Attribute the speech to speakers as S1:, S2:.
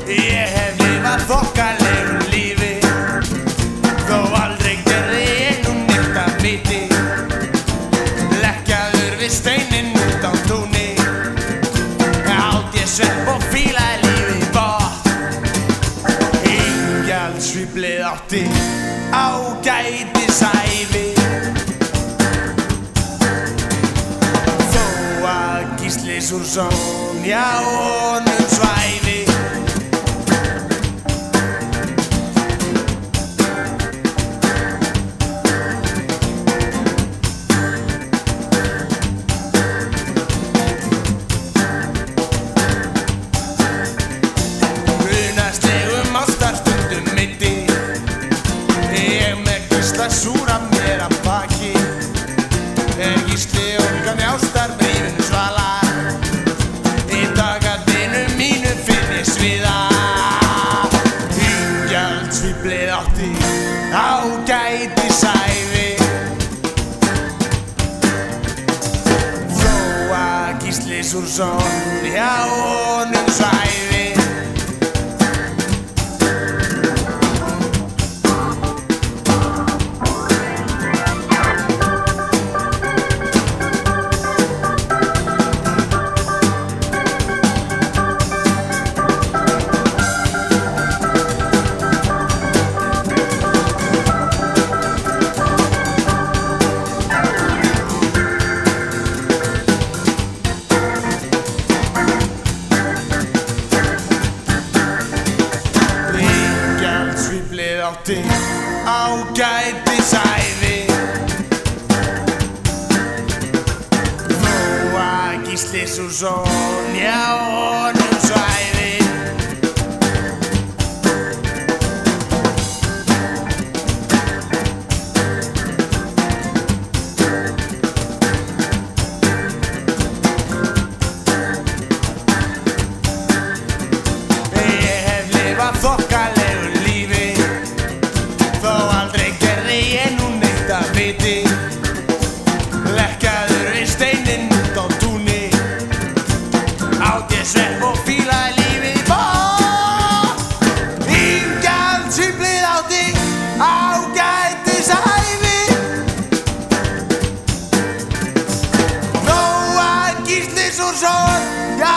S1: Ég hef lifað þokkalegu lífi, þó aldrei gerði ég nú neitt af viti. Leggjaður við steininn út á túni, átt ég svepp og fílaði lífið botn. Ingjaldsvíflið átti ágætisævi, þó að Gísli Súrsson hjá honum svæfi. Unaðslegum ástarstundum meiddi ég með Gísla súra mér að baki. Gísli orgaði ástarbrífinu svalar, í dagatinu mínu finn ég sviða. Ingjaldsvíflið átti ágætisævi, þó að Gísli Súrsson hjá honum svæfi. Ingjaldsvíflið átti ágætisævi, þó að Gísli Súrsson hjá honum svæfi. Ég hef lifað þokkalegu lífi, þó aldrei gerði ég nú neitt af viti. Leggjaður við steininn út á túni, átt ég svepp og fílaði lífið botn. Ingjaldsvíflið átti ágætisævi, þó að Gísli Súrsson hjá